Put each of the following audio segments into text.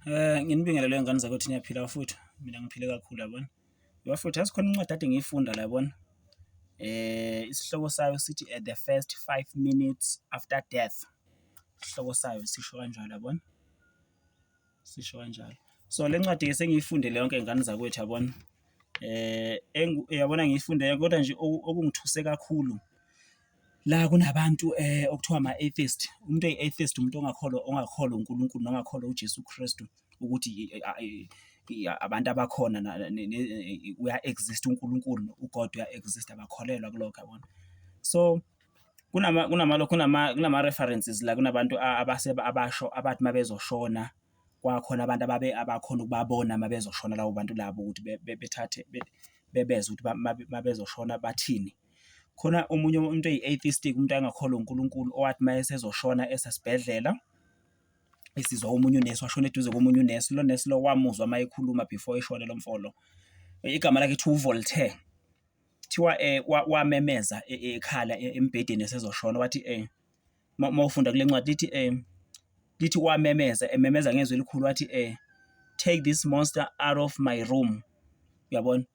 Nginibingelele ngane zakuthi niyaphila bafuthu. Mina ngiphile kakhulu yabona. Bafuthu asikhona incwadi ade ngiyifunda la yabona. Isihloko sayo sithi the first 5 minutes after death. Isihloko sayo sisho kanjalo yabona. Sisho kanjalo. So le ncwadi ke sengiyifundile yonke ngane zakwethu yabona. Yabona ngiyifunde kodwa nje okungithuse kakhulu la kunabantu okuthiwa ama-atheist. Umuntu oyi-atheist umuntu ongakholwa uNkulunkulu nongakholwa uJesu Kristu ukuthi abantu abakhona uya-exist uNkulunkulu, uGod uya-exist, abakholelwa kulokho yabona. So kunama-references la kunabantu abasho abathi mabezoshona kwakhona abantu abakhona ukubabona mabezoshona labo bantu labo ukuthi bethathe bebeze ukuthi mabezoshona bathini. Khona omunye umuntu oyi-atheistic, umuntu angakholwa uNkulunkulu owathi mayesezoshona esasibhedlela esizwa omunye unesi washona eduze komunye unesi, lo nesi lo wamuzwa mayekhuluma before eshone lo mfolo. Igama lakhe kuthiwa uVoltaire. Kuthiwa wamemeza ekhala embhedeni esezoshona wathi mawufunda kule ncwadi lithi wamemeza ememeza ngezwi elikhulu wathi take this monster out of my room. Uyabona?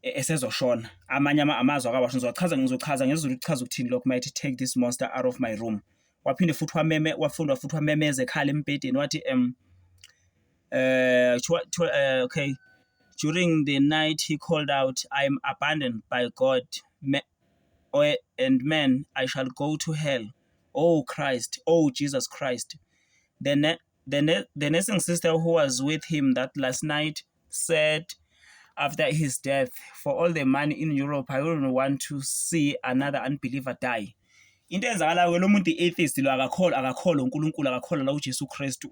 Esezoshona amanye amazwi akawasho ngizochaza ngezulu ukuchaza ukuthini lokho mayithi take this monster out of my room. Waphinde futhi wafunda futhi wamemeza ekhala embhedeni wathi okay, during the night he called out, I am abandoned by God and man, I shall go to hell. Oh Christ, oh Jesus Christ. The nursing sister who was with him that last night said after his death, for all the money in Europe, I wouldn't want to see another unbeliever die. Into enzakalayo lo muntu i-atheist lo akakholwa uNkulunkulu, akakholwa la uJesu Kristu,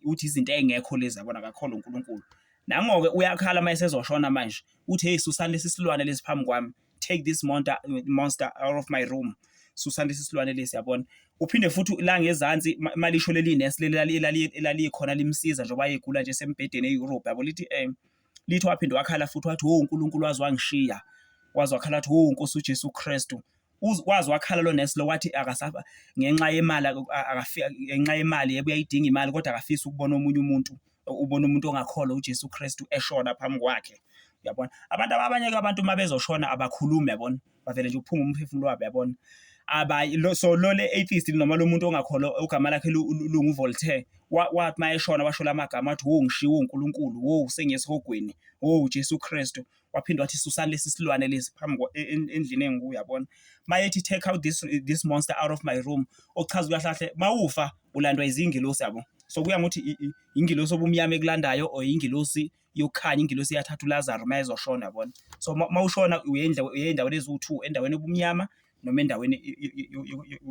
uthi izinto engekho lezi yabona, akakholwa uNkulunkulu. Nangoke uyakhala mayesezoshona manje uthi hey, susani lesi silwane lesi phambi kwami, take this monster out of my room. Susani lesi silwane lesi yabona. Uphinde futhi la ngezansi malisho leli nesi elalikhona limsiza njengoba egula nje sembhedeni eEurope yabo, lithi waphinde wakhala futhi wathi uNkulunkulu wazi wangishiya, wazi wakhala wathi uNkosi uJesu Kristu. Wazi wakhala lo nesi lo wathi akasafa ngenxa yemali uyayidinga imali kodwa akafisa ukubona omunye umuntu, ubona umuntu ongakholwa uJesu Kristu eshona phambi kwakhe. Uyabona? Abanye abantu mabezoshona abakhulumi yabona, bavele nje uphunga umphefumulo wabo yabona. So lo le-atheist noma lo muntu ongakholwa ugama lakhe lunguVoltaire wathi mayeshona washo lamagama wathi ngishiwo uNkulunkulu, sengesihogweni, uJesu Kristu. Waphinde wathi susani lesi silwane lesi phambi endlini engikuyo yabona. Mayethi take out this monster out of my room, ochaza kahle mawufa ulandwa izingilosi yabo. So kuya ngokuthi ingilosi obumnyama ekulandayo or ingilosi yokukhanya, ingilosi yathatha uLazarus mayezoshona yabona. So mawushona uyey'ndaweni eziwu-2, endaweni obumnyama noma endaweni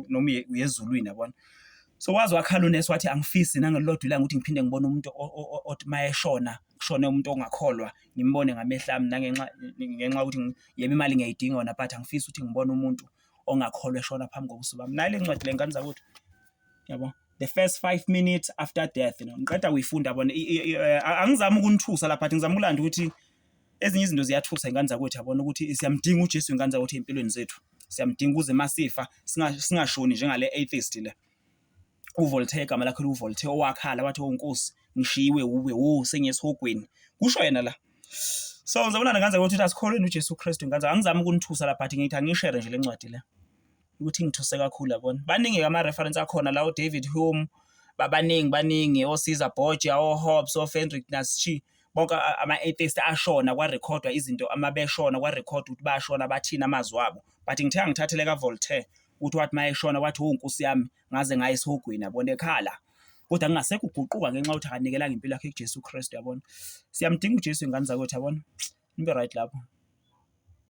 noma uyezulwini yabona. So wazi wakhala unesi wathi angifisi nangelilodwa ilanga ukuthi ngiphinde ngibone umuntu othi mayeshona kushone umuntu ongakholwa ngimbone ngamehlo ami, ngenxa ukuthi yemi imali ngiyayidinga wona, but angifisi ukuthi ngibone umuntu ongakholwa eshona phambi kobuso bami. Nayo le ncwadi le ngane zakuthi yabo, the first 5 minutes after death, ngiqeda kuyifunda yabona. Angizami ukunithusa lapha, ngizama ukulanda ukuthi ezinye izinto ziyathusa ingane zakwethu yabona, ukuthi siyamdinga uJesu ingane zakwethu empilweni zethu, siyamdinga uze masifa singashoni njengale atheist le. uVoltaire, igama lakhe uVoltaire, owakhala wathi Nkosi ngishiyiwe uwe, sengesihogweni, kusho yena la. So ngizabona ngane ukuthi asikholweni uJesu Kristu ingane. Angizami ukunithusa lapha, ngithi angishare nje le ncwadi le ukuthi ngithuse kakhulu yabona. Baningi ama-reference akhona la, uDavid Hume, baningi, oCaesar Borgia, oHobbes, oFrederick Nietzsche, bonke ama-atheist ashona kwarekhodwa izinto amabeshona kwarekhodwa ukuthi bashona bathini amazwi abo. But ngithe ngithathele kaVoltaire ukuthi wathi mayeshona wathi Nkosi yami ngaze ngaye esihogweni yabona, ekhala kodwa ngingasekho uguquka ngenxa yokuthi akanikelanga impilo yakhe kuJesu Kristu yabona. Siyamdinga uJesu ingane zakwethu yabona. Nibe right lapho.